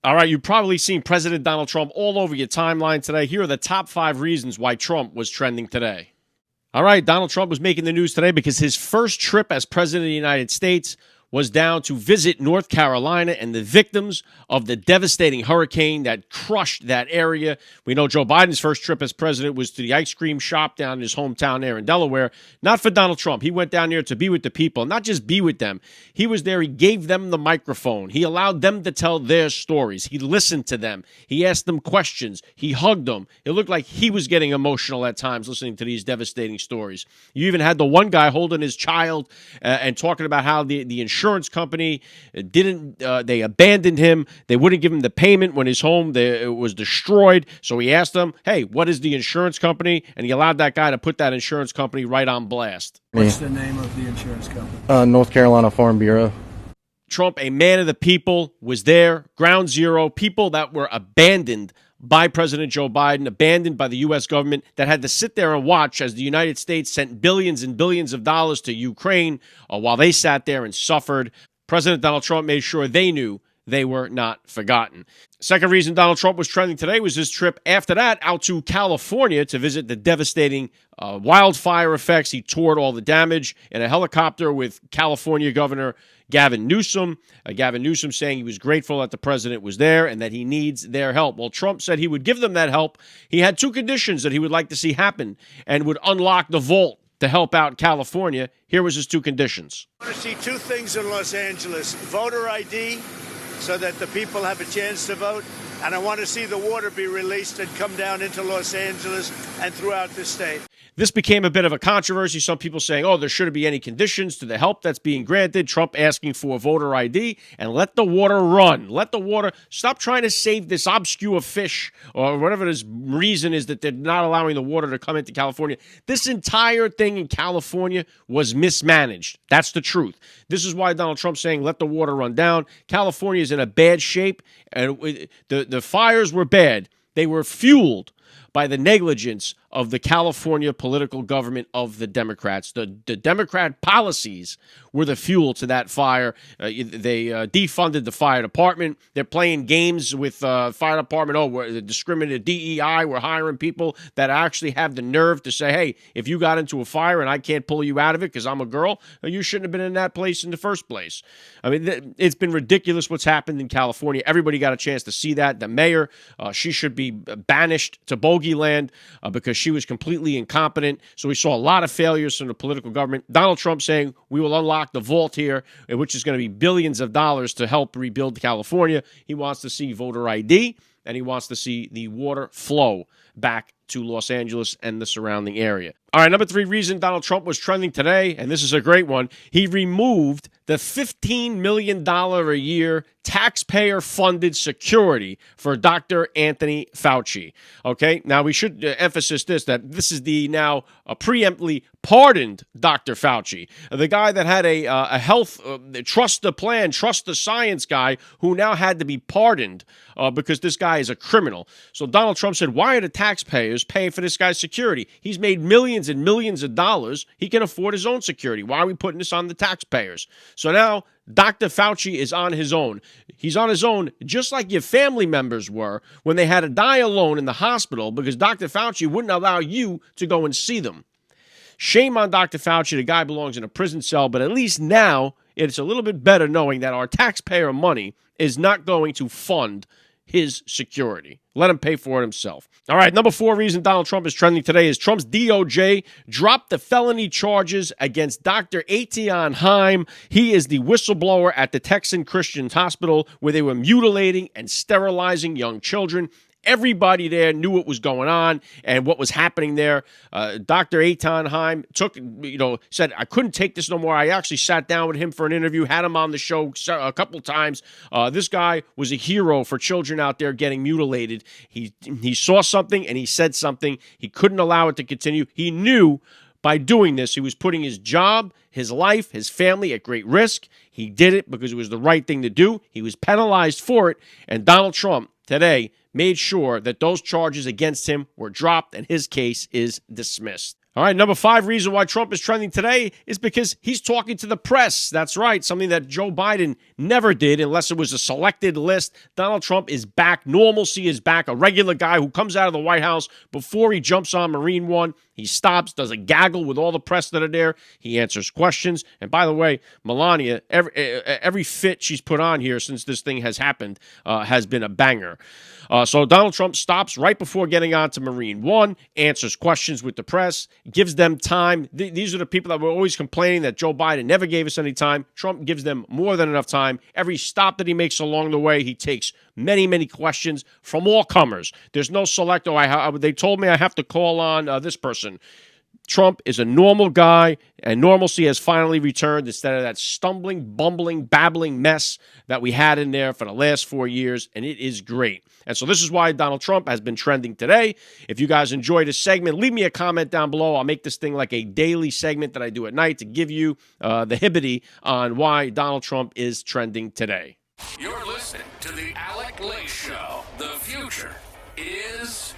All right, you've probably seen President Donald Trump all over your timeline today. Here are the top 5 reasons why Trump was trending today. All right, Donald Trump was making the news today because his first trip as president of the United States was down to visit North Carolina and the victims of the devastating hurricane that crushed that area. We know Joe Biden's first trip as president was to the ice cream shop down in his hometown there in Delaware. Not for Donald Trump. He went down there to be with the people, not just be with them. He was there. He gave them the microphone. He allowed them to tell their stories. He listened to them. He asked them questions. He hugged them. It looked like he was getting emotional at times listening to these devastating stories. You even had the one guy holding his child and talking about how the insurance company they abandoned him. They wouldn't give him the payment when his home was destroyed. So he asked them, hey, what is the insurance company? And he allowed that guy to put that insurance company right on blast. What's the name of the insurance company? North Carolina Farm Bureau. Trump, a man of the people, was there, ground zero, people that were abandoned by President Joe Biden, abandoned by the U.S. government, that had to sit there and watch as the United States sent billions and billions of dollars to Ukraine while they sat there and suffered. President Donald Trump made sure they knew they were not forgotten. Second reason Donald Trump was trending today was his trip after that out to California to visit the devastating wildfire effects. He toured all the damage in a helicopter with California Governor Gavin Newsom. Gavin Newsom saying he was grateful that the president was there and that he needs their help. Well, Trump said he would give them that help. He had 2 conditions that he would like to see happen and would unlock the vault to help out California. Here was his 2 conditions. I want to see 2 things in Los Angeles: voter ID, so that the people have a chance to vote, and I want to see the water be released and come down into Los Angeles and throughout the state. This became a bit of a controversy. Some people saying, oh, there shouldn't be any conditions to the help that's being granted. Trump asking for voter ID and let the water run. Let the water, stop trying to save this obscure fish or whatever this reason is that they're not allowing the water to come into California. This entire thing in California was mismanaged. That's the truth. This is why Donald Trump's saying let the water run down. California is in a bad shape, and the fires were bad. They were fueled by the negligence of the California political government of the Democrats. The Democrat policies were the fuel to that fire. They defunded the fire department. They're playing games with fire department. Oh, we're the discriminated DEI. We're hiring people that actually have the nerve to say, hey, if you got into a fire and I can't pull you out of it because I'm a girl, you shouldn't have been in that place in the first place. I mean, it's been ridiculous what's happened in California. Everybody got a chance to see that. The mayor, she should be banished to bogey land because she was completely incompetent. So we saw a lot of failures from the political government. Donald Trump saying we will unlock the vault here, which is going to be billions of dollars to help rebuild California. He wants to see voter ID, and he wants to see the water flow back to Los Angeles and the surrounding area. All right, number 3 reason Donald Trump was trending today, and this is a great one, he removed the $15 million a year taxpayer-funded security for Dr. Anthony Fauci. Okay, now we should emphasize that this is the now preemptively pardoned Dr. Fauci, the guy that had a health trust the plan, trust the science guy who now had to be pardoned because this guy is a criminal. So Donald Trump said, why are the taxpayers paying for this guy's security? He's made millions and millions of dollars. He can afford his own security. Why are we putting this on the taxpayers? So now Dr. Fauci is on his own. He's on his own just like your family members were when they had to die alone in the hospital because Dr. Fauci wouldn't allow you to go and see them. Shame on Dr. Fauci. The guy belongs in a prison cell, but at least now it's a little bit better knowing that our taxpayer money is not going to fund his security. Let him pay for it himself. All right, number 4 reason Donald Trump is trending today is Trump's DOJ dropped the felony charges against Dr. Etienne Heim. He is the whistleblower at the Texan Christian Hospital where they were mutilating and sterilizing young children. Everybody there knew what was going on and what was happening there. Dr. Etienne Heim said, I couldn't take this no more. I actually sat down with him for an interview, had him on the show a couple of times. This guy was a hero for children out there getting mutilated. He saw something and he said something. He couldn't allow it to continue. He knew by doing this, he was putting his job, his life, his family at great risk. He did it because it was the right thing to do. He was penalized for it. And Donald Trump today made sure that those charges against him were dropped and his case is dismissed. All right, number 5 reason why Trump is trending today is because he's talking to the press. That's right, something that Joe Biden never did unless it was a selected list. Donald Trump is back. Normalcy is back. A regular guy who comes out of the White House before he jumps on Marine One. He stops, does a gaggle with all the press that are there. He answers questions. And by the way, Melania, every fit she's put on here since this thing has happened has been a banger. So Donald Trump stops right before getting on to Marine One, answers questions with the press, gives them time. These are the people that were always complaining that Joe Biden never gave us any time. Trump gives them more than enough time. Every stop that he makes along the way, he takes many, many questions from all comers. There's no select, they told me I have to call on this person. Trump is a normal guy, and normalcy has finally returned instead of that stumbling, bumbling, babbling mess that we had in there for the last 4 years, and it is great. And so this is why Donald Trump has been trending today. If you guys enjoyed this segment, leave me a comment down below. I'll make this thing like a daily segment that I do at night to give you the hibbity on why Donald Trump is trending today. You're listening to the Alec Show. The future is